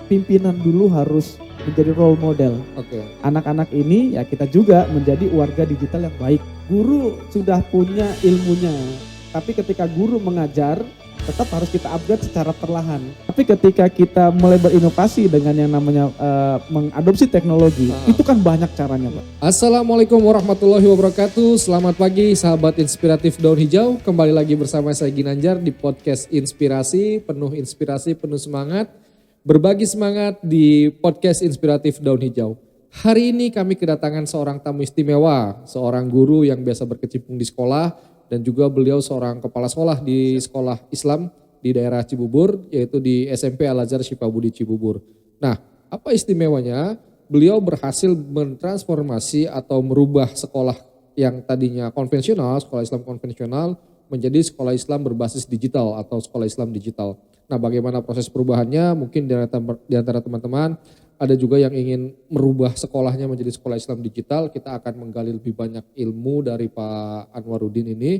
pimpinan dulu harus menjadi role model. Oke. Anak-anak ini ya kita juga menjadi warga digital yang baik. Guru sudah punya ilmunya, tapi ketika guru mengajar tetap harus kita upgrade secara perlahan. Tapi ketika kita mulai berinovasi dengan yang namanya mengadopsi teknologi, itu kan banyak caranya, Pak. Assalamualaikum warahmatullahi wabarakatuh. Selamat pagi sahabat inspiratif daun hijau. Kembali lagi bersama saya Ginanjar di podcast inspirasi, penuh semangat. Berbagi semangat di podcast inspiratif daun hijau. Hari ini kami kedatangan seorang tamu istimewa, seorang guru yang biasa berkecimpung di sekolah dan juga beliau seorang kepala sekolah di sekolah Islam di daerah Cibubur, yaitu di SMP Al-Azhar Syifabudi Cibubur. Nah, apa istimewanya? Beliau berhasil mentransformasi atau merubah sekolah yang tadinya konvensional, sekolah Islam konvensional, menjadi sekolah Islam berbasis digital atau sekolah Islam digital. Nah, bagaimana proses perubahannya? Mungkin di antara teman-teman ada juga yang ingin merubah sekolahnya menjadi sekolah Islam digital. Kita akan menggali lebih banyak ilmu dari Pak Anwaruddin ini.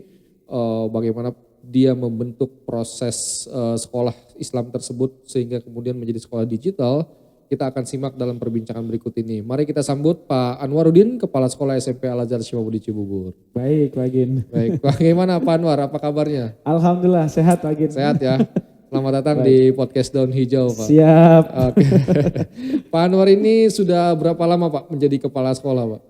Bagaimana dia membentuk proses sekolah Islam tersebut sehingga kemudian menjadi sekolah digital. Kita akan simak dalam perbincangan berikut ini. Mari kita sambut Pak Anwaruddin, Kepala Sekolah SMP Al-Azhar Syifabudi Cibubur. Baik, Pak Gin. Baik, bagaimana Pak Anwar? Apa kabarnya? Alhamdulillah sehat, Pak Gin. Sehat ya. Selamat datang di podcast Daun Hijau, Pak. Siap. Oke. Pak Anwar ini sudah berapa lama Pak menjadi kepala sekolah, Pak?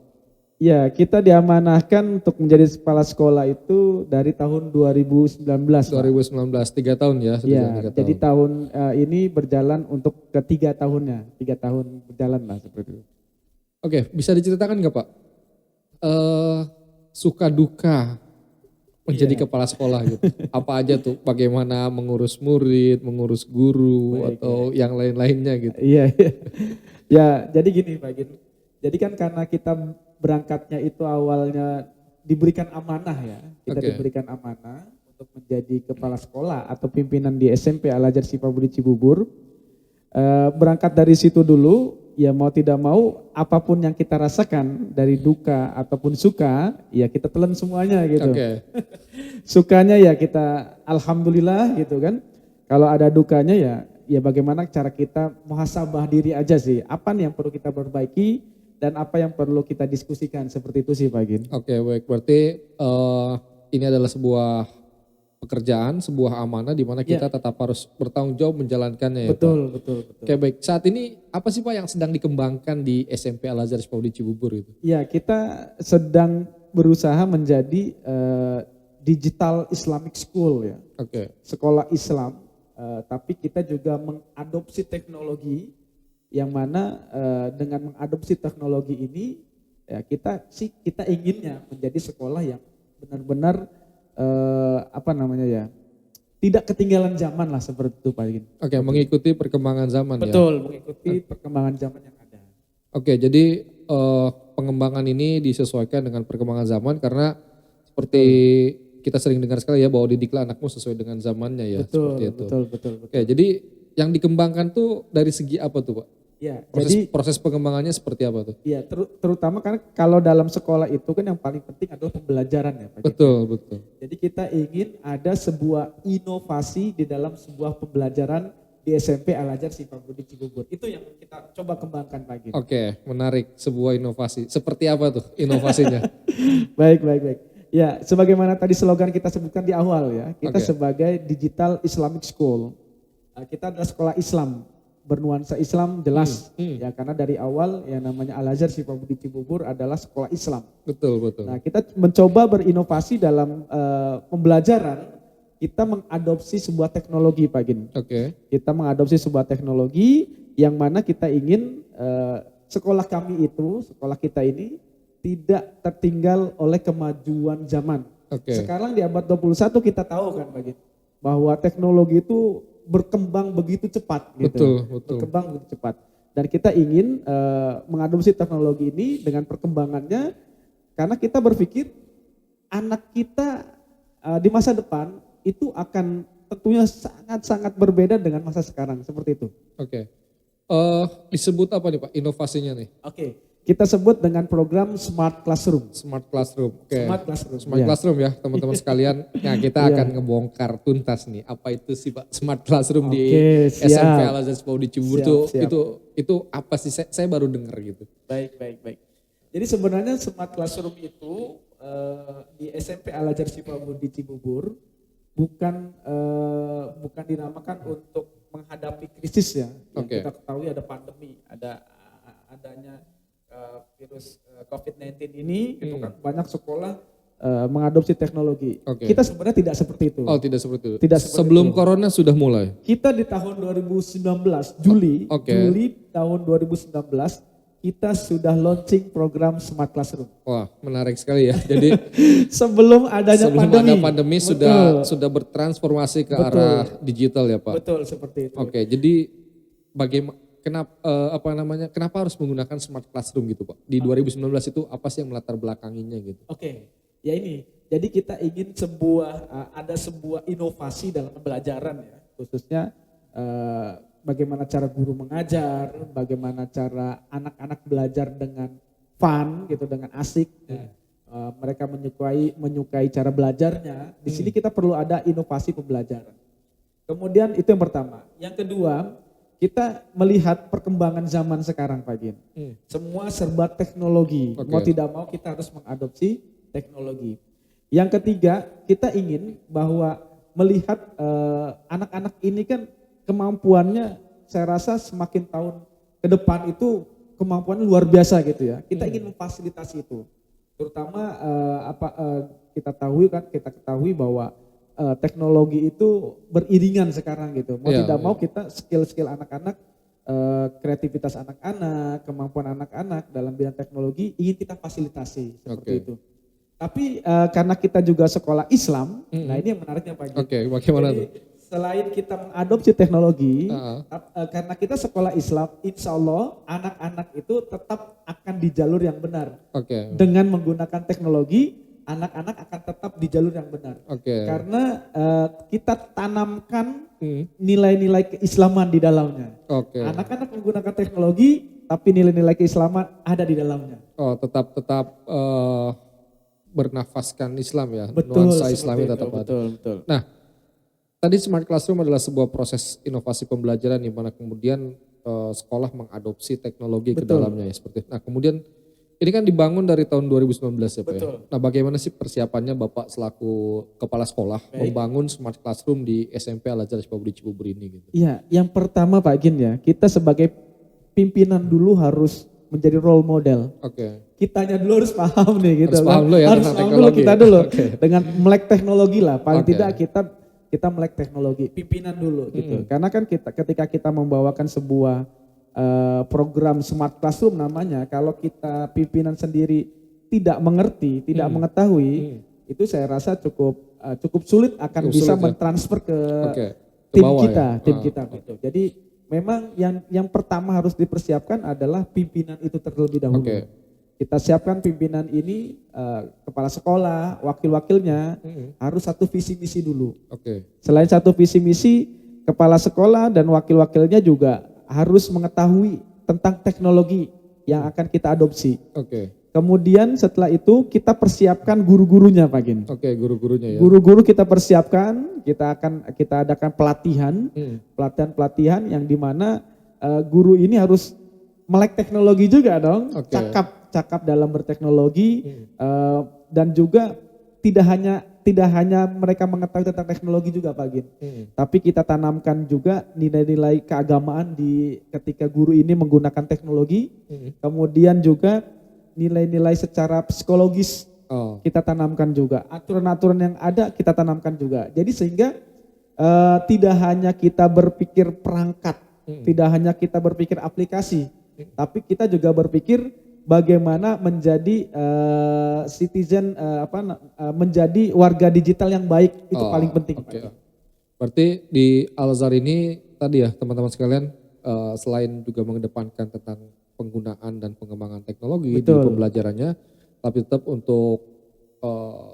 Ya, kita diamanahkan untuk menjadi kepala sekolah itu dari tahun 2019. 2019, 3 tahun ya? Sudah Ya, 3 tahun. jadi tahun ini berjalan untuk ke 3 tahunnya. 3 tahun berjalan lah seperti itu. Oke, bisa diceritakan nggak Pak? Suka duka menjadi kepala sekolah gitu. Apa aja tuh? Bagaimana mengurus murid, mengurus guru, atau yang lain-lainnya gitu. Iya. Ya, jadi gini Pak Gin. Jadi kan karena kita berangkatnya itu awalnya diberikan amanah ya. Kita diberikan amanah untuk menjadi kepala sekolah atau pimpinan di SMP Al-Azhar Syifabudi Cibubur. Berangkat dari situ dulu, ya mau tidak mau apapun yang kita rasakan dari duka ataupun suka, ya kita telan semuanya gitu. Sukanya ya kita alhamdulillah gitu kan. Kalau ada dukanya ya bagaimana cara kita muhasabah diri aja sih. Apa nih yang perlu kita perbaiki dan apa yang perlu kita diskusikan, seperti itu sih Pak Gin. Oke, baik. Berarti ini adalah sebuah pekerjaan, sebuah amanah di mana kita tetap harus bertanggung jawab menjalankannya ya Pak. Betul. Oke, baik. Saat ini apa sih Pak yang sedang dikembangkan di SMP Al-Azhar Syifabudi Cibubur itu? Ya, kita sedang berusaha menjadi digital Islamic school ya. Sekolah Islam, tapi kita juga mengadopsi teknologi yang mana dengan mengadopsi teknologi ini ya kita inginnya menjadi sekolah yang benar-benar tidak ketinggalan zaman lah, seperti itu Pak Gin. Oke, mengikuti perkembangan zaman. Betul, mengikuti perkembangan zaman yang ada. Oke, jadi pengembangan ini disesuaikan dengan perkembangan zaman karena seperti kita sering dengar sekali ya bahwa didiklah anakmu sesuai dengan zamannya ya. Betul. Oke, jadi yang dikembangkan tuh dari segi apa tuh Pak? Ya, proses pengembangannya seperti apa tuh? Ya, terutama karena kalau dalam sekolah itu kan yang paling penting adalah pembelajaran ya Pak. Betul. Jadi kita ingin ada sebuah inovasi di dalam sebuah pembelajaran di SMP Al-Azhar Syifabudi Cibubur. Itu yang kita coba kembangkan Pak. Oke, menarik, sebuah inovasi. Seperti apa tuh inovasinya? Baik. Ya, sebagaimana tadi slogan kita sebutkan di awal ya, kita sebagai Digital Islamic School. Kita adalah sekolah Islam, bernuansa Islam jelas ya, karena dari awal yang namanya Al-Azhar Syifabudi Cibubur adalah sekolah Islam. Betul. Nah, kita mencoba berinovasi dalam pembelajaran, kita mengadopsi sebuah teknologi Pak Gin. Kita mengadopsi sebuah teknologi yang mana kita ingin sekolah kita ini tidak tertinggal oleh kemajuan zaman. Sekarang di abad 21 kita tahu kan Pak Gin, bahwa teknologi itu berkembang begitu cepat gitu. Berkembang begitu cepat. Dan kita ingin mengadopsi teknologi ini dengan perkembangannya, karena kita berpikir anak kita di masa depan itu akan tentunya sangat-sangat berbeda dengan masa sekarang, seperti itu. Disebut apa nih Pak inovasinya nih? kita sebut dengan program Smart Classroom. Smart Classroom. Oke. Smart Classroom ya teman-teman sekalian. Nah kita akan ngebongkar tuntas nih. Apa itu sih Pak Smart Classroom di SMP Al Azhar Sepaudi Cibubur itu apa sih? Saya baru dengar gitu. Baik. Jadi sebenarnya Smart Classroom itu di SMP Al Azhar Sepaudi Cibubur bukan dinamakan untuk menghadapi krisis ya. Yang kita ketahui ada pandemi, adanya virus COVID-19 ini, itu kan banyak sekolah mengadopsi teknologi. Kita sebenarnya tidak seperti itu. Oh, tidak seperti itu. Sebelum corona sudah mulai. Kita di tahun 2019 Juli tahun 2019 kita sudah launching program Smart Classroom. Wah, menarik sekali ya. Jadi sebelum ada pandemi sudah bertransformasi ke arah digital ya, Pak. Betul, seperti itu. Jadi kenapa harus menggunakan Smart Classroom gitu Pak? Di 2019 itu apa sih yang melatar belakanginya gitu? Ya ini. Jadi kita ingin ada sebuah inovasi dalam pembelajaran ya. Khususnya bagaimana cara guru mengajar, bagaimana cara anak-anak belajar dengan fun gitu, dengan asik. Mereka menyukai cara belajarnya. Di sini kita perlu ada inovasi pembelajaran. Kemudian itu yang pertama. Yang kedua, kita melihat perkembangan zaman sekarang Pak Gin. Semua serba teknologi. Mau tidak mau kita harus mengadopsi teknologi. Yang ketiga, kita ingin bahwa melihat anak-anak ini kan kemampuannya saya rasa semakin tahun ke depan itu kemampuannya luar biasa gitu ya. Kita ingin memfasilitasi itu. Terutama kita ketahui bahwa teknologi itu beriringan sekarang gitu. Mau tidak mau kita skill-skill anak-anak, kreativitas anak-anak, kemampuan anak-anak dalam bidang teknologi ingin kita fasilitasi seperti itu. Tapi karena kita juga sekolah Islam, nah ini yang menariknya Pak. Bagaimana tuh? Selain kita mengadopsi teknologi, karena kita sekolah Islam, insya Allah anak-anak itu tetap akan di jalur yang benar. Dengan menggunakan teknologi, anak-anak akan tetap di jalur yang benar. Karena kita tanamkan nilai-nilai keislaman di dalamnya. Anak-anak menggunakan teknologi, tapi nilai-nilai keislaman ada di dalamnya. Tetap bernafaskan Islam ya. Betul, nuansa Islami tetap ada. Betul. Nah, tadi Smart Classroom adalah sebuah proses inovasi pembelajaran di mana kemudian sekolah mengadopsi teknologi ke dalamnya ya seperti. Nah, kemudian ini kan dibangun dari tahun 2019 ya Pak ya. Nah, bagaimana sih persiapannya Bapak selaku kepala sekolah membangun Smart Classroom di SMP Al Azhar Sepaudi Cibubur ini gitu? Iya, yang pertama Pak Gin ya, kita sebagai pimpinan dulu harus menjadi role model. Kitanya dulu harus paham nih gitu. Harus paham dulu kita dulu dengan melek teknologi lah. Paling tidak kita melek teknologi, pimpinan dulu gitu. Karena kan ketika kita membawakan sebuah program Smart Classroom namanya, kalau kita pimpinan sendiri tidak mengerti, tidak mengetahui, itu saya rasa cukup sulit akan bisa mentransfer ke tim kita gitu. Jadi memang yang pertama harus dipersiapkan adalah pimpinan itu terlebih dahulu. Kita siapkan pimpinan ini, kepala sekolah, wakil-wakilnya harus satu visi misi dulu. Selain satu visi misi, kepala sekolah dan wakil-wakilnya juga harus mengetahui tentang teknologi yang akan kita adopsi. Kemudian setelah itu kita persiapkan guru-gurunya Pak Gin. Guru-gurunya ya. Guru-guru kita persiapkan, kita adakan pelatihan yang dimana guru ini harus melek teknologi juga dong, cakap dalam berteknologi, dan juga tidak hanya mereka mengetahui tentang teknologi juga Pak Gin, tapi kita tanamkan juga nilai-nilai keagamaan ketika guru ini menggunakan teknologi, kemudian juga nilai-nilai secara psikologis kita tanamkan juga, aturan-aturan yang ada kita tanamkan juga. Jadi sehingga tidak hanya kita berpikir perangkat, tidak hanya kita berpikir aplikasi, tapi kita juga berpikir bagaimana menjadi menjadi warga digital yang baik, itu paling penting. Berarti di Al Azhar ini tadi ya teman-teman sekalian, selain juga mengedepankan tentang penggunaan dan pengembangan teknologi di pembelajarannya, tapi tetap untuk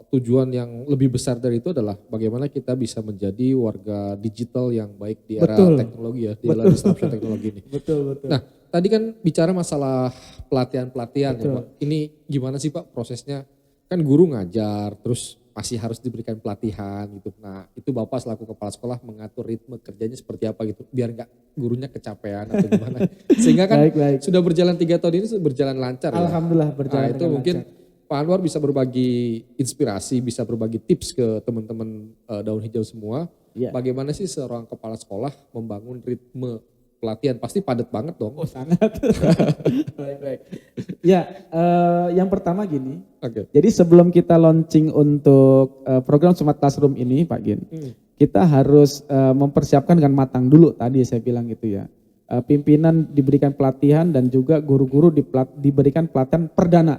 tujuan yang lebih besar dari itu adalah bagaimana kita bisa menjadi warga digital yang baik di era teknologi ya, di era disruption teknologi ini. Betul. Nah, tadi kan bicara masalah pelatihan-pelatihan ya Pak. Ini gimana sih Pak prosesnya? Kan guru ngajar, terus masih harus diberikan pelatihan gitu. Nah itu Bapak selaku kepala sekolah mengatur ritme kerjanya seperti apa gitu. Biar nggak gurunya kecapean atau gimana. Sehingga kan Baik. sudah berjalan 3 tahun ini sudah berjalan lancar ya. Alhamdulillah berjalan Nah itu mungkin lancar. Pak Anwar bisa berbagi inspirasi, bisa berbagi tips ke teman-teman daun hijau semua. Ya. Bagaimana sih seorang kepala sekolah membangun ritme pelatihan? Pasti padat banget dong. Oh sangat. Baik. Ya, yang pertama gini. Okay. Jadi sebelum kita launching untuk program Smart Classroom ini, Pak Gin, kita harus mempersiapkan dengan matang dulu. Tadi saya bilang gitu ya. Pimpinan diberikan pelatihan dan juga guru-guru diberikan pelatihan perdana.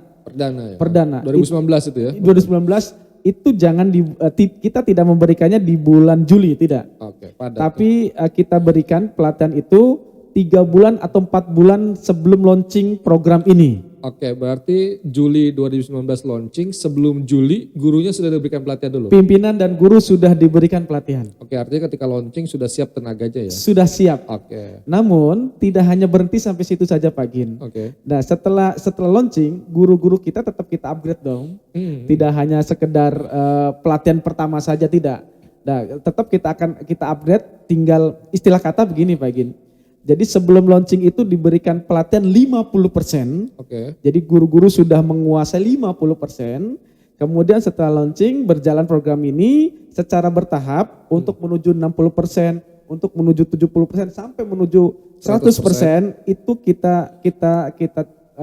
Perdana. 2019 itu ya? 2019 itu jangan kita tidak memberikannya di bulan Juli, tidak. Oke, padat. Tapi kita berikan pelatihan itu 3 bulan atau 4 bulan sebelum launching program ini. Oke, berarti Juli 2019 launching, sebelum Juli gurunya sudah diberikan pelatihan dulu? Pimpinan dan guru sudah diberikan pelatihan. Oke, artinya ketika launching sudah siap tenaganya ya? Sudah siap. Oke. Namun tidak hanya berhenti sampai situ saja Pak Gin. Oke. Nah setelah launching, guru-guru kita tetap kita upgrade dong. Tidak hanya sekedar pelatihan pertama saja, tidak. Nah tetap kita upgrade, tinggal istilah kata begini Pak Gin. Jadi sebelum launching itu diberikan pelatihan 50%. Oke. Jadi guru-guru sudah menguasai 50%. Kemudian setelah launching berjalan program ini secara bertahap untuk menuju 60%, untuk menuju 70% sampai menuju 100% itu kita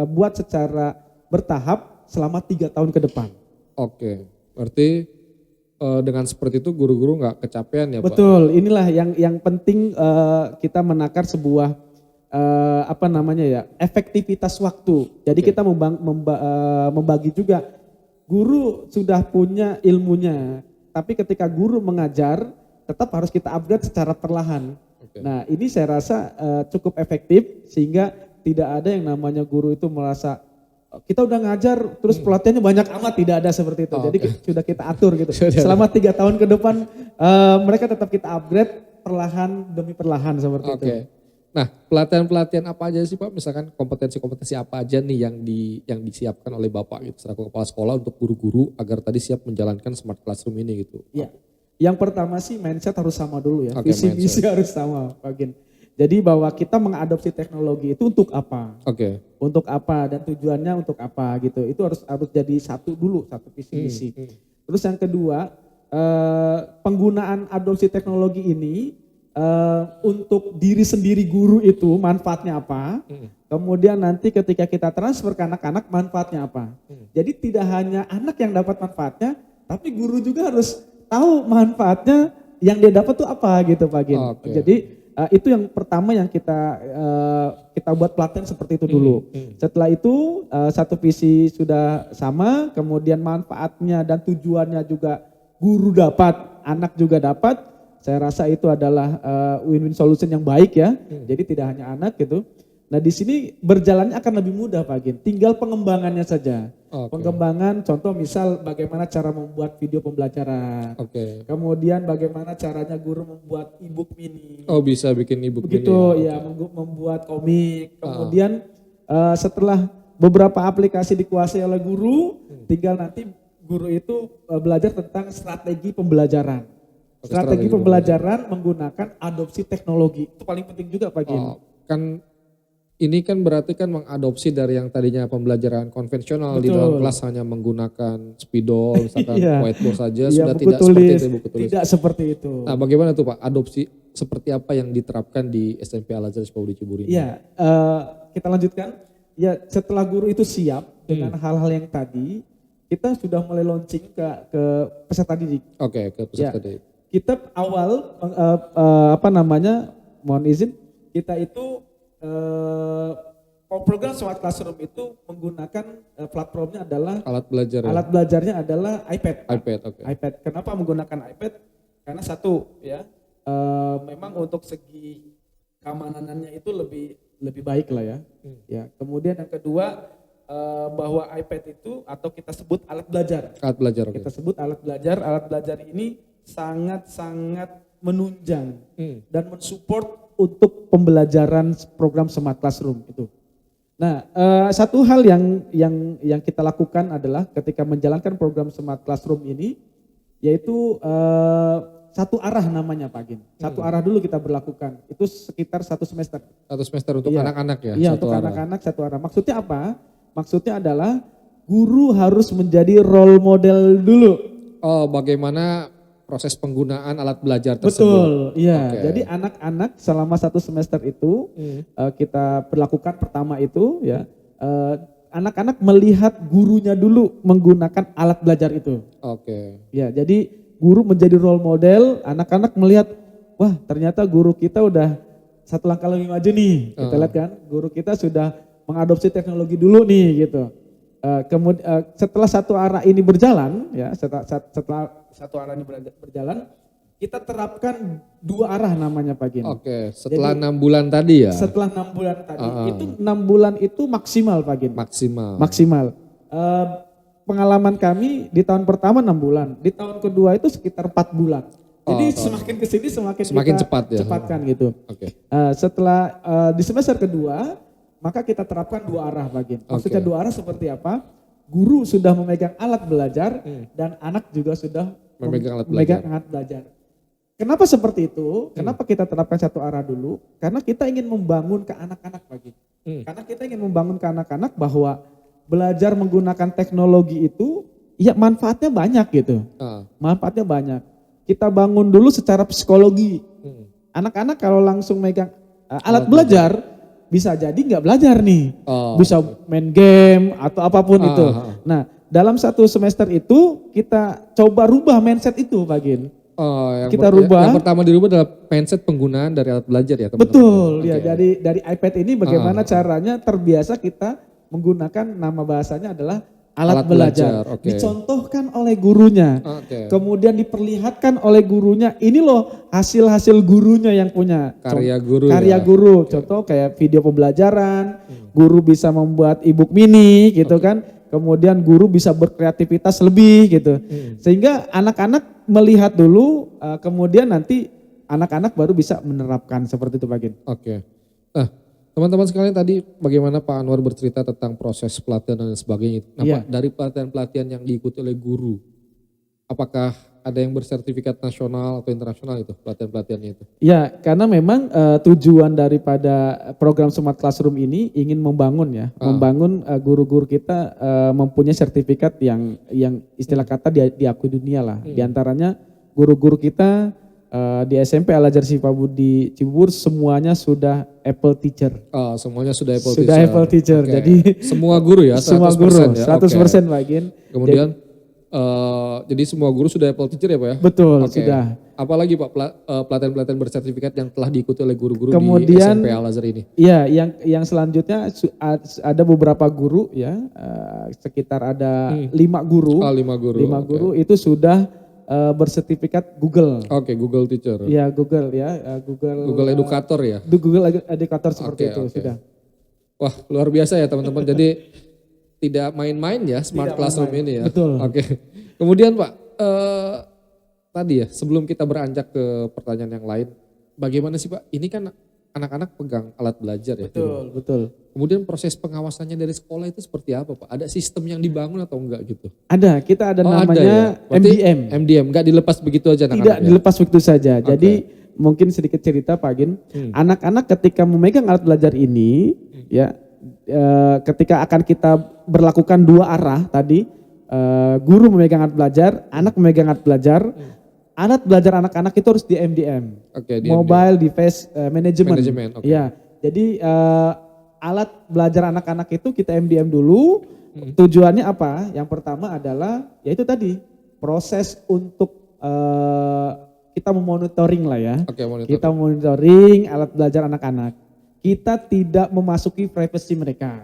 buat secara bertahap selama 3 tahun ke depan. Oke. Berarti dengan seperti itu guru-guru nggak kecapean ya Pak? Betul, inilah yang penting kita menakar sebuah efektivitas waktu. Jadi kita membagi juga, guru sudah punya ilmunya, tapi ketika guru mengajar tetap harus kita upgrade secara perlahan. Nah ini saya rasa cukup efektif sehingga tidak ada yang namanya guru itu merasa kita udah ngajar terus pelatihannya banyak amat, tidak ada seperti itu. Jadi sudah kita atur gitu. Selama 3 tahun ke depan mereka tetap kita upgrade perlahan demi perlahan seperti itu. Nah pelatihan-pelatihan apa aja sih Pak? Misalkan kompetensi-kompetensi apa aja nih yang disiapkan oleh Bapak gitu selaku kepala sekolah untuk guru-guru agar tadi siap menjalankan Smart Classroom ini gitu? Iya. Yang pertama sih mindset harus sama dulu ya. Visi misi harus sama Pak Gin. Jadi bahwa kita mengadopsi teknologi itu untuk apa? Untuk apa dan tujuannya untuk apa gitu. Itu harus jadi satu visi misi. Terus yang kedua, penggunaan adopsi teknologi ini untuk diri sendiri guru itu manfaatnya apa? Kemudian nanti ketika kita transfer ke anak-anak manfaatnya apa? Jadi tidak hanya anak yang dapat manfaatnya, tapi guru juga harus tahu manfaatnya yang dia dapat tuh apa gitu Pak Gin. Jadi itu yang pertama yang kita buat pelatihan seperti itu dulu. Setelah itu satu visi sudah sama, kemudian manfaatnya dan tujuannya juga guru dapat, anak juga dapat. Saya rasa itu adalah win-win solution yang baik ya. Jadi tidak hanya anak gitu. Nah di sini berjalannya akan lebih mudah Pak Gin, tinggal pengembangannya saja. Pengembangan contoh misal bagaimana cara membuat video pembelajaran. Kemudian bagaimana caranya guru membuat e-book mini. Oh bisa bikin e-book begitu, mini. Begitu ya, membuat komik. Kemudian setelah beberapa aplikasi dikuasai oleh guru, tinggal nanti guru itu belajar tentang strategi pembelajaran. Strategi pembelajaran menggunakan adopsi teknologi. Itu paling penting juga Pak Gin. Ini kan berarti kan mengadopsi dari yang tadinya pembelajaran konvensional. Betul. Di dalam kelas hanya menggunakan spidol, misalkan whiteboard saja, sudah tidak seperti itu buku tulis. Tidak seperti itu. Nah bagaimana tuh Pak, adopsi seperti apa yang diterapkan di SMP Al-Azhar Sepaudi Ciburi? Iya, kita lanjutkan. Ya setelah guru itu siap dengan hal-hal yang tadi, kita sudah mulai launching ke peserta didik. Ke peserta didik. Kita awal, mohon izin, kita itu program Smart Classroom itu menggunakan platformnya adalah alat belajar. Alat belajarnya adalah iPad. iPad. Kenapa menggunakan iPad? Karena satu ya, memang untuk segi keamanannya itu lebih baik lah ya. Ya. Kemudian yang kedua bahwa iPad itu atau kita sebut alat belajar. Kita sebut alat belajar. Alat belajar ini sangat-sangat menunjang dan mensupport untuk pembelajaran program Smart Classroom itu. Nah, satu hal yang kita lakukan adalah ketika menjalankan program Smart Classroom ini, yaitu satu arah namanya Pak Gin. Satu arah dulu kita berlakukan. Itu sekitar 1 semester. 1 semester untuk anak-anak ya? Iya, untuk anak-anak satu arah. Maksudnya apa? Maksudnya adalah guru harus menjadi role model dulu. Oh, bagaimana proses penggunaan alat belajar tersebut? Betul, iya. Okay. Jadi anak-anak selama 1 semester itu kita berlakukan pertama itu ya, anak-anak melihat gurunya dulu menggunakan alat belajar itu. Oke. Ya, jadi guru menjadi role model, anak-anak melihat, wah ternyata guru kita udah satu langkah lebih maju nih. Kita lihat kan, guru kita sudah mengadopsi teknologi dulu nih gitu. Kemudian setelah satu arah ini berjalan, ya setelah satu arah ini berjalan, kita terapkan 2 arah namanya Pak Gin. Oke, setelah 6 bulan tadi ya? Setelah 6 bulan tadi, itu 6 bulan itu maksimal Pak Gin. Maksimal. Pengalaman kami di tahun pertama 6 bulan, di tahun kedua itu sekitar 4 bulan. Jadi semakin kesini semakin cepat ya? Cepatkan gitu. Oke. Setelah di semester kedua, maka kita terapkan 2 arah Pak Gin. Maksudnya 2 arah seperti apa? Guru sudah memegang alat belajar dan anak juga sudah memegang alat belajar. Kenapa seperti itu? Kenapa kita terapkan satu arah dulu? Karena kita ingin membangun ke anak-anak Pak Gin. Karena kita ingin membangun ke anak-anak bahwa belajar menggunakan teknologi itu ya manfaatnya banyak gitu. Manfaatnya banyak. Kita bangun dulu secara psikologi. Anak-anak kalau langsung megang alat belajar, bisa jadi nggak belajar nih, bisa main game atau apapun itu. Nah, dalam 1 semester itu kita coba rubah mindset itu, Pak Gin. Kita rubah. Yang pertama dirubah adalah mindset penggunaan dari alat belajar ya, teman-teman. Betul, ya dari iPad ini bagaimana caranya terbiasa kita menggunakan nama bahasanya adalah alat belajar. Dicontohkan oleh gurunya, kemudian diperlihatkan oleh gurunya. Ini loh hasil gurunya yang punya karya guru. Contoh kayak video pembelajaran, guru bisa membuat e-book mini gitu kan. Kemudian guru bisa berkreativitas lebih gitu. Sehingga anak-anak melihat dulu, kemudian nanti anak-anak baru bisa menerapkan seperti itu Pak Gin. Oke. Nah, teman-teman sekalian tadi bagaimana Pak Anwar bercerita tentang proses pelatihan dan sebagainya. Nah, Pak, dari pelatihan-pelatihan yang diikuti oleh guru, apakah ada yang bersertifikat nasional atau internasional itu pelatihan-pelatihannya itu? Ya, karena memang tujuan daripada program Smart Classroom ini ingin membangun ya, membangun guru-guru kita mempunyai sertifikat yang istilah kata diakui dunia lah. Di antaranya guru-guru kita di SMP Al-Azhar Sifabudi Cibubur semuanya sudah Apple Teacher. Semuanya sudah Apple Teacher. Sudah Apple Teacher. Okay. Jadi semua guru ya, 100%. Semua guru, 100% Pak Gin. Kemudian jadi semua guru sudah Apple Teacher ya Pak ya? Betul, sudah. Apalagi Pak pelatihan-pelatihan bersertifikat yang telah diikuti oleh guru-guru di SMP Al-Azhar ini? Iya, yang selanjutnya ada beberapa guru ya, sekitar ada 5 guru. 5 guru. 5 guru itu sudah bersertifikat Google. Google Teacher. Iya, Google ya, Google Educator ya. Google Educator seperti itu sudah. Wah, luar biasa ya teman-teman. Jadi tidak main-main ya Smart Classroom ini ya. Betul. Kemudian Pak, tadi ya sebelum kita beranjak ke pertanyaan yang lain, bagaimana sih Pak? Ini kan anak-anak pegang alat belajar ya. Betul. Kemudian proses pengawasannya dari sekolah itu seperti apa Pak? Ada sistem yang dibangun atau enggak gitu? Ada, kita ada namanya MDM. MDM, enggak dilepas begitu aja anak-anak? Tidak dilepas begitu saja. Jadi mungkin sedikit cerita Pak Gin. Anak-anak ketika memegang alat belajar ini, ya ketika akan kita berlakukan 2 arah tadi, guru memegang alat belajar, anak memegang alat belajar. Alat belajar anak-anak itu harus di MDM, Mobile Device Management. Ya, jadi alat belajar anak-anak itu kita MDM dulu. Tujuannya apa? Yang pertama adalah, yaitu tadi proses untuk kita memonitoring lah ya. Kita memonitoring alat belajar anak-anak. Kita tidak memasuki privasi mereka.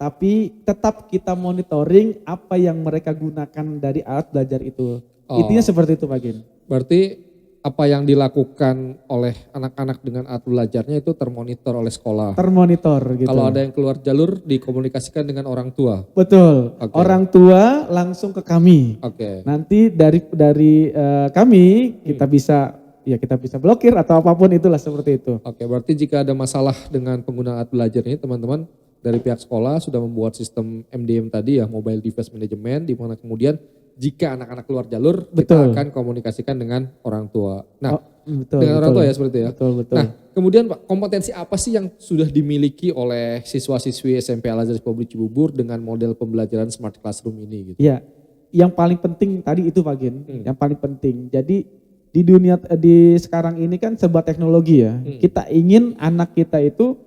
Tapi tetap kita monitoring apa yang mereka gunakan dari alat belajar itu. Intinya seperti itu Pak Gin. Berarti apa yang dilakukan oleh anak-anak dengan alat belajarnya itu termonitor oleh sekolah. Termonitor gitu. Kalau ada yang keluar jalur dikomunikasikan dengan orang tua. Betul. Orang tua langsung ke kami. Nanti dari kami kita bisa ya kita bisa blokir atau apapun itulah seperti itu. Oke, berarti jika ada masalah dengan penggunaan alat belajar ini, teman-teman dari pihak sekolah sudah membuat sistem MDM tadi ya, Mobile Device Management, di mana kemudian jika anak-anak keluar jalur, kita akan komunikasikan dengan orang tua. Nah, dengan orang tua ya seperti itu ya. Betul. Nah, kemudian Pak, kompetensi apa sih yang sudah dimiliki oleh siswa-siswi SMP Al-Azhar Republik Cibubur dengan model pembelajaran Smart Classroom ini gitu? Ya, yang paling penting tadi itu Pak Gin, yang paling penting. Jadi di dunia di sekarang ini kan sebuah teknologi ya. Kita ingin anak kita itu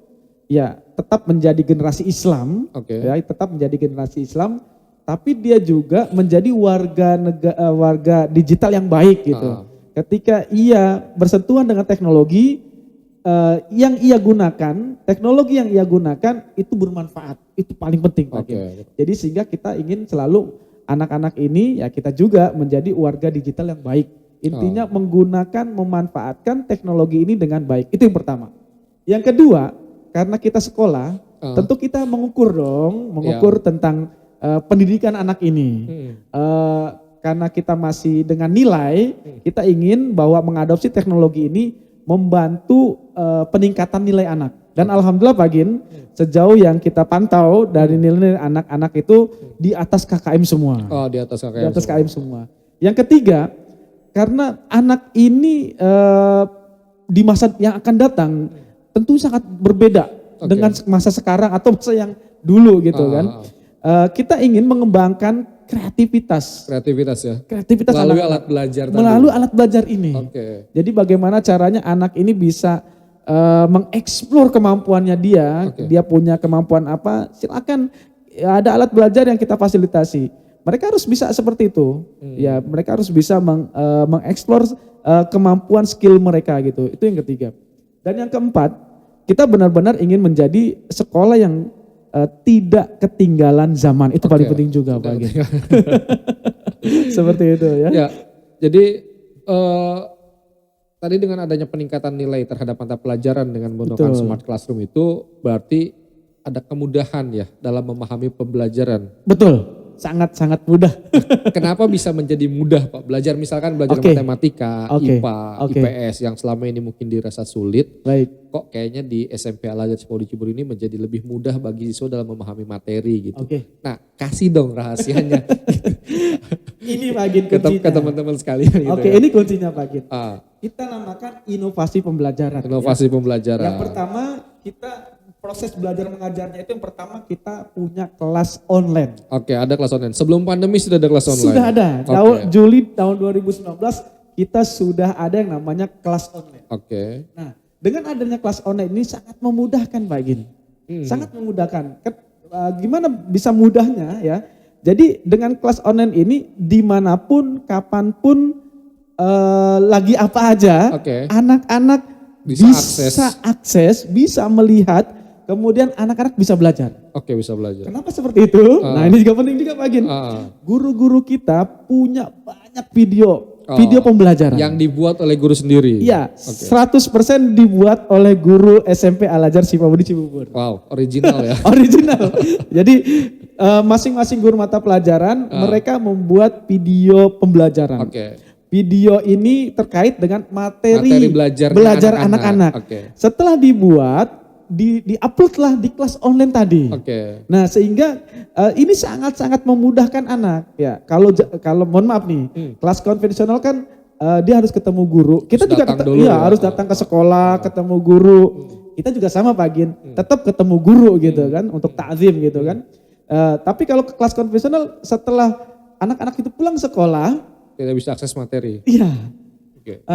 ya tetap menjadi generasi Islam, ya, tetap menjadi generasi Islam, tapi dia juga menjadi warga digital yang baik gitu. Ketika ia bersentuhan dengan teknologi yang ia gunakan, teknologi yang ia gunakan itu bermanfaat, itu paling penting Pak. Jadi sehingga kita ingin selalu anak-anak ini ya kita juga menjadi warga digital yang baik. Intinya menggunakan, memanfaatkan teknologi ini dengan baik. Itu yang pertama. Yang kedua, karena kita sekolah, tentu kita mengukur tentang pendidikan anak ini. Karena kita masih dengan nilai, kita ingin bahwa mengadopsi teknologi ini membantu peningkatan nilai anak. Dan alhamdulillah Pak Gin, sejauh yang kita pantau dari nilai anak-anak itu di atas KKM semua. Oh, di atas KKM. Di atas KKM semua. Yang ketiga, karena anak ini di masa yang akan datang tentu sangat berbeda dengan masa sekarang atau masa yang dulu gitu kan. Kita ingin mengembangkan kreativitas ya. Kreativitas melalui anak, alat belajar tadi. Melalui alat belajar ini. Jadi bagaimana caranya anak ini bisa mengeksplor kemampuannya dia. Dia punya kemampuan apa? Silakan ya, ada alat belajar yang kita fasilitasi. Mereka harus bisa seperti itu. Ya, mereka harus bisa mengeksplor kemampuan skill mereka gitu. Itu yang ketiga. Dan yang keempat, kita benar-benar ingin menjadi sekolah yang tidak ketinggalan zaman. Itu paling penting juga Pak. Seperti itu ya. Ya, jadi tadi dengan adanya peningkatan nilai terhadap mata pelajaran dengan menggunakan Smart Classroom itu berarti ada kemudahan ya dalam memahami pembelajaran. Betul. Sangat-sangat mudah. Kenapa bisa menjadi mudah Pak? Belajar misalkan matematika, IPA, IPS yang selama ini mungkin dirasa sulit. Kok kayaknya di SMP Al-Azhar Republik Cibubur ini menjadi lebih mudah bagi siswa dalam memahami materi gitu. Nah, kasih dong rahasianya. Ini Pak Gin kuncinya. Ke teman-teman sekalian gitu. Ini kuncinya Pak Gin. Kita namakan inovasi pembelajaran. Inovasi pembelajaran. Yang pertama kita proses belajar mengajarnya itu yang pertama kita punya kelas online. Ada kelas online. Sebelum pandemi sudah ada kelas online? Sudah ada. Juli tahun 2019 kita sudah ada yang namanya kelas online. Nah, dengan adanya kelas online ini sangat memudahkan Pak Gin. Sangat memudahkan. Gimana bisa mudahnya ya. Jadi dengan kelas online ini dimanapun, kapanpun, lagi apa aja, anak-anak bisa akses, bisa melihat, kemudian anak-anak bisa belajar. Bisa belajar. Kenapa seperti itu? Nah ini juga penting juga Pak Gin. Guru-guru kita punya banyak video pembelajaran. Yang dibuat oleh guru sendiri? Iya, 100% dibuat oleh guru SMP Al-Azhar Sifabudi Cibubur. Wow, original ya? Original. Jadi masing-masing guru mata pelajaran mereka membuat video pembelajaran. Video ini terkait dengan materi belajar anak-anak. Setelah dibuat, di-upload lah di kelas online tadi. Nah sehingga ini sangat-sangat memudahkan anak. Ya kalau mohon maaf nih, kelas konvensional kan dia harus ketemu guru. Kita juga harus datang ke sekolah, ketemu guru. Kita juga sama Pak Gin, tetap ketemu guru gitu kan untuk ta'zim gitu kan. Tapi kalau ke kelas konvensional setelah anak-anak itu pulang sekolah, tidak bisa akses materi. Iya.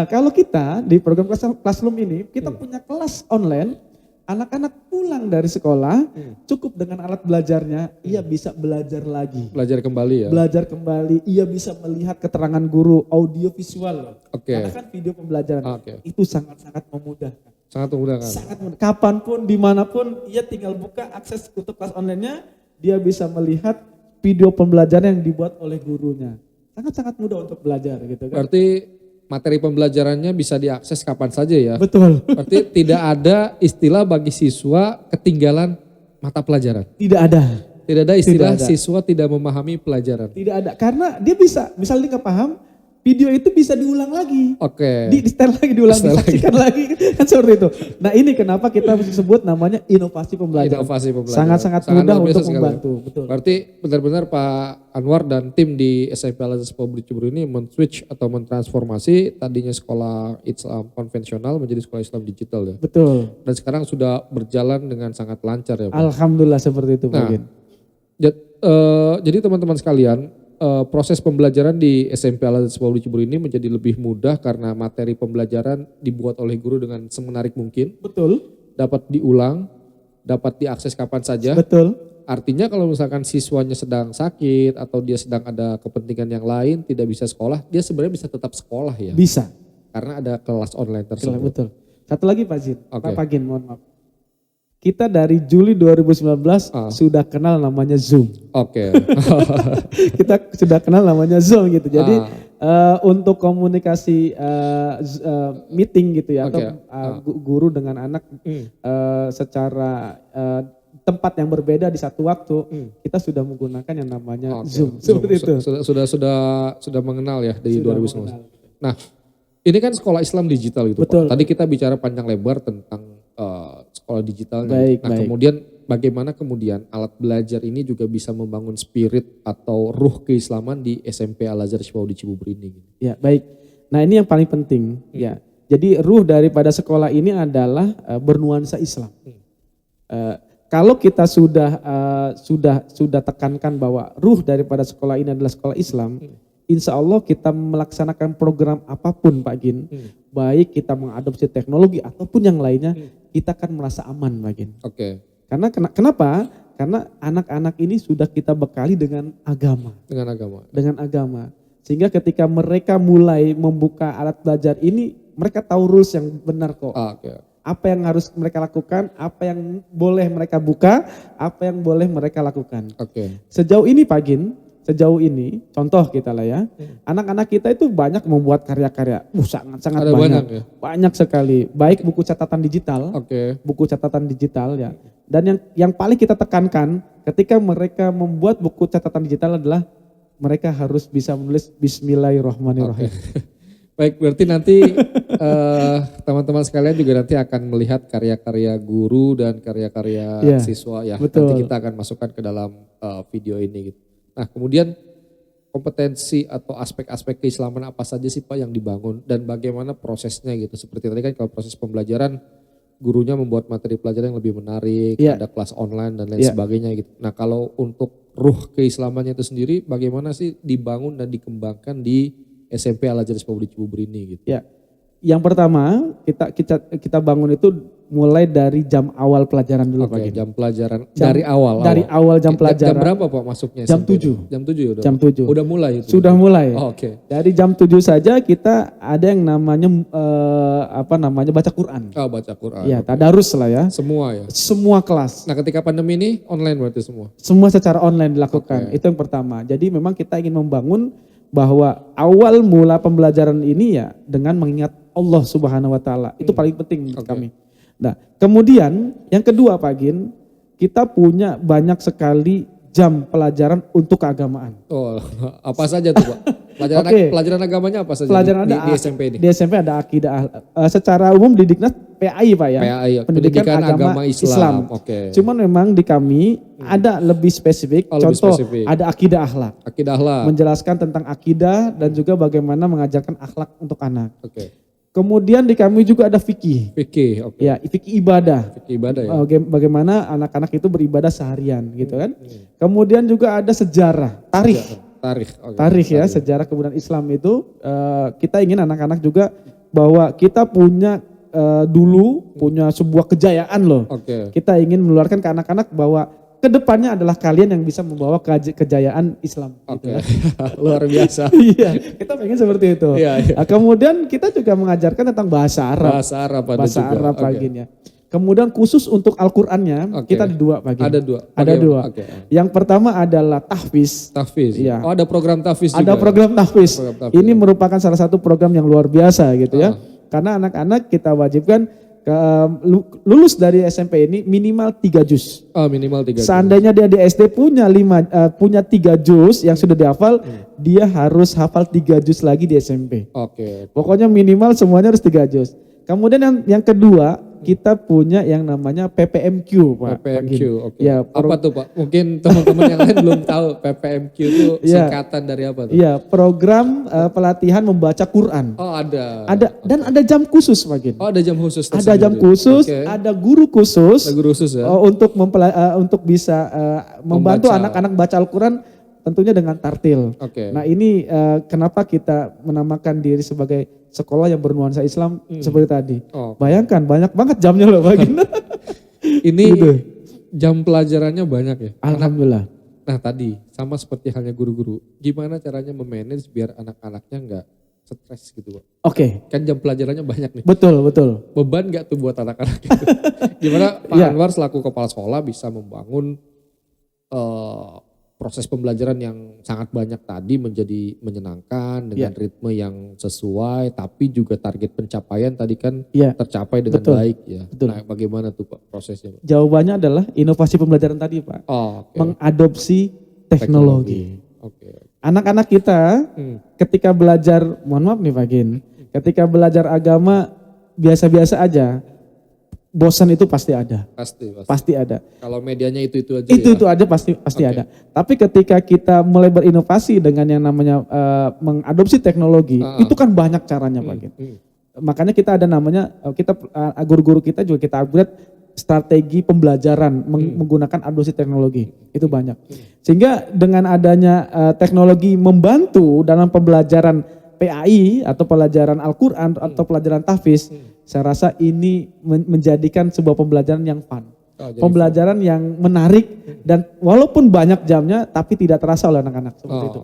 Kalau kita di program Classroom ini kita punya kelas online. Anak-anak pulang dari sekolah, cukup dengan alat belajarnya, ia bisa belajar lagi. Belajar kembali ya? Belajar kembali, ia bisa melihat keterangan guru, audio visual. Karena kan video pembelajaran, itu sangat-sangat memudahkan. Sangat memudahkan? Sangat memudahkan. Kapanpun, dimanapun, ia tinggal buka akses untuk kelas online-nya, dia bisa melihat video pembelajaran yang dibuat oleh gurunya. Sangat-sangat mudah untuk belajar gitu kan. Berarti materi pembelajarannya bisa diakses kapan saja ya. Betul. Berarti tidak ada istilah bagi siswa ketinggalan mata pelajaran. Tidak ada. Tidak ada istilah siswa tidak memahami pelajaran. Tidak ada, karena dia bisa, misalnya dia nggak paham, video itu bisa diulang lagi. Oke. Di setel lagi, disaksikan lagi. Kan seperti itu. Nah ini kenapa kita mesti sebut namanya inovasi pembelajaran. Inovasi pembelajaran. Sangat-sangat mudah untuk membantu. Betul. Berarti benar-benar Pak Anwar dan tim di SMP Al-Azhar Public Cibubur ini men-switch atau mentransformasi tadinya sekolah Islam konvensional menjadi sekolah Islam digital ya. Betul. Dan sekarang sudah berjalan dengan sangat lancar ya Pak. Alhamdulillah seperti itu Pak. Jadi teman-teman sekalian, proses pembelajaran di SMP Al-Azhar Public Cibubur ini menjadi lebih mudah karena materi pembelajaran dibuat oleh guru dengan semenarik mungkin. Betul. Dapat diulang, dapat diakses kapan saja. Betul. Artinya kalau misalkan siswanya sedang sakit atau dia sedang ada kepentingan yang lain tidak bisa sekolah, dia sebenarnya bisa tetap sekolah ya? Bisa. Karena ada kelas online tersebut. Betul. Satu lagi Pak Zin, Okay. Pak Gin, mohon maaf. Kita dari Juli 2019 sudah kenal namanya Zoom. Oke. Kita sudah kenal namanya Zoom gitu. Jadi untuk komunikasi meeting gitu ya, atau guru dengan anak secara tempat yang berbeda di satu waktu, kita sudah menggunakan yang namanya Zoom. Seperti itu. Sudah mengenal ya dari 2019. Nah, ini kan sekolah Islam digital gitu Betul. Pak. Tadi kita bicara panjang lebar tentang sekolah digitalnya. Baik. Kemudian bagaimana kemudian alat belajar ini juga bisa membangun spirit atau ruh keislaman di SMP Al-Azhar di Cibubur ini? Ya, baik. Nah, ini yang paling penting ya. Jadi ruh daripada sekolah ini adalah bernuansa Islam. Kalau kita sudah tekankan bahwa ruh daripada sekolah ini adalah sekolah Islam, insya Allah kita melaksanakan program apapun Pak Gin, baik kita mengadopsi teknologi ataupun yang lainnya, kita akan merasa aman Pak Gin. Oke. Karena kenapa? Karena anak-anak ini sudah kita bekali dengan agama. Dengan agama. Sehingga ketika mereka mulai membuka alat belajar ini, mereka tahu rules yang benar kok. Apa yang harus mereka lakukan, apa yang boleh mereka buka, apa yang boleh mereka lakukan. Sejauh ini Pak Gin, contoh kita lah ya, anak-anak kita itu banyak membuat karya-karya, sangat banyak, ya? Banyak sekali, baik buku catatan digital, buku catatan digital ya, dan yang paling kita tekankan ketika mereka membuat buku catatan digital adalah mereka harus bisa menulis Bismillahirrahmanirrahim. Baik, berarti nanti teman-teman sekalian juga nanti akan melihat karya-karya guru dan karya-karya siswa ya. Betul. Nanti kita akan masukkan ke dalam video ini gitu. Nah, kemudian kompetensi atau aspek-aspek keislaman apa saja sih Pak yang dibangun dan bagaimana prosesnya gitu. Seperti tadi kan kalau proses pembelajaran gurunya membuat materi pelajaran yang lebih menarik, ada kelas online dan lain sebagainya gitu. Nah, kalau untuk ruh keislamannya itu sendiri bagaimana sih dibangun dan dikembangkan di SMP Al-Azhar di Cibubur ini gitu. Ya. Yang pertama kita bangun itu mulai dari jam awal pelajaran dulu Pak. Jam pelajaran dari awal. Dari awal jam pelajaran. Jam berapa Pak masuknya? Jam 7. Jam 7 udah. Jam 7. Udah mulai itu. Sudah mulai. Dari jam 7 saja kita ada yang namanya baca Quran. Baca Quran. Ya, tadarus lah ya. Semua ya. Semua kelas. Nah, ketika pandemi ini online berarti semua. Semua secara online dilakukan. Itu yang pertama. Jadi memang kita ingin membangun bahwa awal mula pembelajaran ini ya dengan mengingat Allah Subhanahu wa taala. Itu paling penting untuk kami. Nah, kemudian yang kedua Pak Gin, kita punya banyak sekali jam pelajaran untuk keagamaan. Apa saja tuh Pak? Pelajaran agamanya apa saja di SMP ini? Di SMP ada akidah. Secara umum di Diknas PAI Pak ya. PAI, pendidikan agama Islam. Cuman memang di kami ada lebih spesifik. Contoh ada akidah akhlak. Menjelaskan tentang akidah dan juga bagaimana mengajarkan akhlak untuk anak. Kemudian di kami juga ada fikih. Ya, fikih ibadah. Bagaimana anak-anak itu beribadah seharian gitu kan. Kemudian juga ada sejarah, tarikh ya, sejarah kebudayaan Islam itu kita ingin anak-anak juga bahwa kita punya dulu punya sebuah kejayaan loh. Kita ingin menularkan ke anak-anak bahwa kedepannya adalah kalian yang bisa membawa kejayaan Islam. Gitu ya. Luar biasa. Iya, kita pengen seperti itu. Nah, kemudian kita juga mengajarkan tentang bahasa Arab. Bahasa Arab baginya. Kemudian khusus untuk Al-Qur'annya kita ada dua Pak. Ada dua. Yang pertama adalah tahfiz. Ya. Ada program tahfiz juga. Ada program tahfiz. Ini merupakan salah satu program yang luar biasa gitu ya. Karena anak-anak kita wajibkan lulus dari SMP ini minimal 3 juz. Oh, minimal 3 juz. Seandainya dia di SD punya 3 juz yang sudah dihafal, dia harus hafal 3 juz lagi di SMP. Oke. Pokoknya minimal semuanya harus 3 juz. Kemudian yang kedua, kita punya yang namanya PPMQ, Pak. PPMQ, oke. Ya, apa tuh, Pak? Mungkin teman-teman yang lain belum tahu PPMQ itu singkatan dari apa tuh? Iya, program pelatihan membaca Quran. Oh, ada. Dan ada jam khusus, Pak Gin. Oh, ada jam khusus. Ada jam khusus, ada guru khusus. Ada guru khusus ya. Untuk bisa membantu anak-anak baca Al-Quran tentunya dengan tartil. Oke. Nah, ini kenapa kita menamakan diri sebagai sekolah yang bernuansa Islam seperti tadi. Oh. Bayangkan banyak banget jamnya loh, Pak Gin. Ini jam pelajarannya banyak ya? Alhamdulillah. Nah, tadi sama seperti halnya guru-guru. Gimana caranya memanage biar anak-anaknya enggak stres gitu, Pak? Oke. Kan jam pelajarannya banyak nih. Betul. Beban gak tuh buat anak-anak itu? Gimana Pak Anwar selaku kepala sekolah bisa membangun proses pembelajaran yang sangat banyak tadi menjadi menyenangkan dengan ritme yang sesuai, tapi juga target pencapaian tadi kan tercapai dengan baik ya. Betul. Nah, bagaimana tuh Pak prosesnya, Pak? Jawabannya adalah inovasi pembelajaran tadi, Pak. Mengadopsi teknologi. Anak-anak kita ketika belajar, mohon maaf nih Pak Gin, ketika belajar agama biasa-biasa aja, bosan itu pasti ada. Pasti ada. Kalau medianya itu aja. Itu aja pasti ada. Tapi ketika kita mulai berinovasi dengan yang namanya mengadopsi teknologi, itu kan banyak caranya, Pak Gin. Makanya kita ada namanya, guru-guru kita juga kita upgrade strategi pembelajaran menggunakan adopsi teknologi. Itu banyak. Sehingga dengan adanya teknologi membantu dalam pembelajaran PAI atau pelajaran Al-Quran atau pelajaran tahfiz, saya rasa ini menjadikan sebuah pembelajaran yang fun. Pembelajaran yang menarik dan walaupun banyak jamnya tapi tidak terasa oleh anak-anak seperti itu.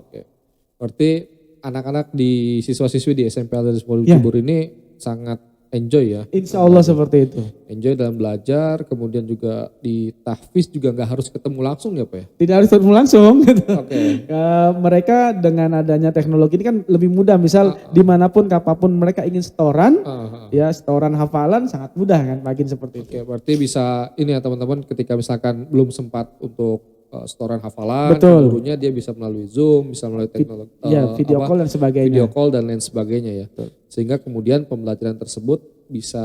Berarti anak-anak di siswa-siswi di SMP Al-Azhar Cibubur ini sangat enjoy ya? Insya Allah seperti itu. Enjoy dalam belajar, kemudian juga di tahfiz juga nggak harus ketemu langsung ya Pak ya? Tidak harus ketemu langsung. Gitu. Mereka dengan adanya teknologi ini kan lebih mudah, misal dimanapun, kapanpun mereka ingin setoran, ya setoran hafalan sangat mudah kan, bagian seperti itu. Berarti bisa ini ya teman-teman, ketika misalkan belum sempat untuk setoran hafalan, gurunya dia bisa melalui Zoom, bisa melalui teknologi, video call dan sebagainya. Video call dan lain sebagainya ya. Sehingga kemudian pembelajaran tersebut bisa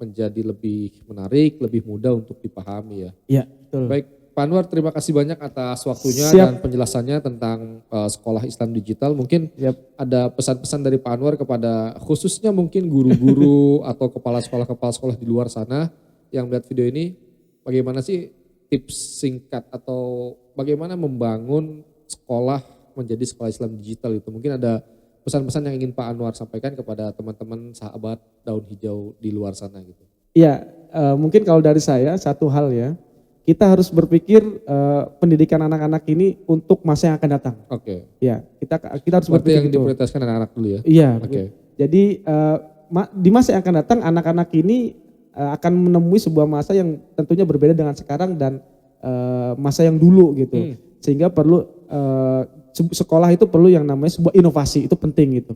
menjadi lebih menarik, lebih mudah untuk dipahami ya. Iya, betul. Baik, Pak Anwar, terima kasih banyak atas waktunya dan penjelasannya tentang sekolah Islam digital. Mungkin ada pesan-pesan dari Pak Anwar kepada khususnya mungkin guru-guru atau kepala sekolah di luar sana yang melihat video ini, bagaimana sih tips singkat atau bagaimana membangun sekolah menjadi sekolah Islam digital itu. Mungkin ada pesan-pesan yang ingin Pak Anwar sampaikan kepada teman-teman sahabat daun hijau di luar sana gitu. Iya, mungkin kalau dari saya satu hal ya, kita harus berpikir pendidikan anak-anak ini untuk masa yang akan datang. Ya, kita harus berpikir yang diprioritaskan anak-anak dulu ya. Iya. Jadi di masa yang akan datang anak-anak ini akan menemui sebuah masa yang tentunya berbeda dengan sekarang dan masa yang dulu gitu. Sehingga perlu sekolah itu perlu yang namanya sebuah inovasi, itu penting gitu.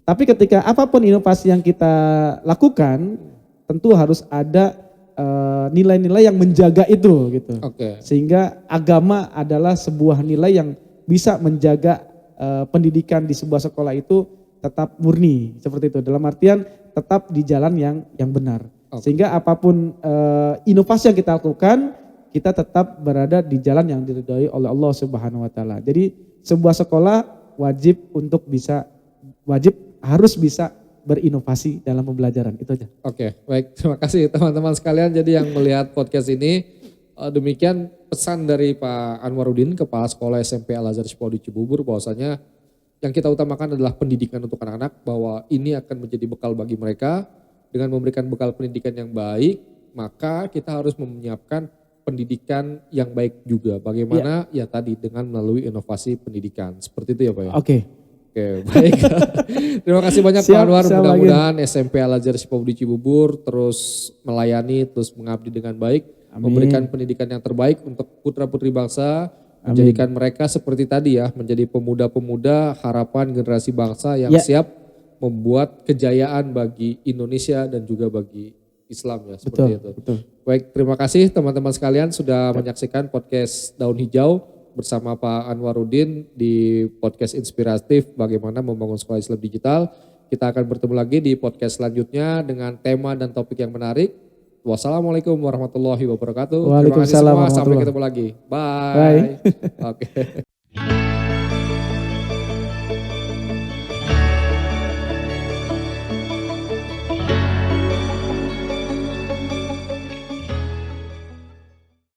Tapi ketika apapun inovasi yang kita lakukan, tentu harus ada nilai-nilai yang menjaga itu gitu. Sehingga agama adalah sebuah nilai yang bisa menjaga pendidikan di sebuah sekolah itu tetap murni seperti itu. Dalam artian tetap di jalan yang benar. Sehingga apapun inovasi yang kita lakukan, kita tetap berada di jalan yang diridhoi oleh Allah Subhanahu wa taala. Jadi sebuah sekolah harus bisa berinovasi dalam pembelajaran, itu aja. Baik, terima kasih teman-teman sekalian. Jadi yang melihat podcast ini, demikian pesan dari Pak Anwaruddin, Kepala Sekolah SMP Al-Azhar di Cibubur, bahwasanya yang kita utamakan adalah pendidikan untuk anak-anak, bahwa ini akan menjadi bekal bagi mereka. Dengan memberikan bekal pendidikan yang baik, maka kita harus menyiapkan pendidikan yang baik juga. Bagaimana? Ya tadi dengan melalui inovasi pendidikan. Seperti itu ya Pak ya? Oke, baik. Terima kasih banyak Pak Anwar. Mudah-mudahan SMP Al-Azhar di Cibubur terus melayani, terus mengabdi dengan baik. Memberikan pendidikan yang terbaik untuk putra-putri bangsa. Menjadikan mereka seperti tadi ya, menjadi pemuda-pemuda harapan generasi bangsa yang siap membuat kejayaan bagi Indonesia dan juga bagi Islam ya, seperti itu. Betul. Baik, terima kasih teman-teman sekalian sudah menyaksikan podcast Daun Hijau bersama Pak Anwarudin di podcast inspiratif bagaimana membangun sekolah Islam digital. Kita akan bertemu lagi di podcast selanjutnya dengan tema dan topik yang menarik. Wassalamualaikum warahmatullahi wabarakatuh. Terima kasih semua, sampai ketemu lagi. Bye. Bye. Oke.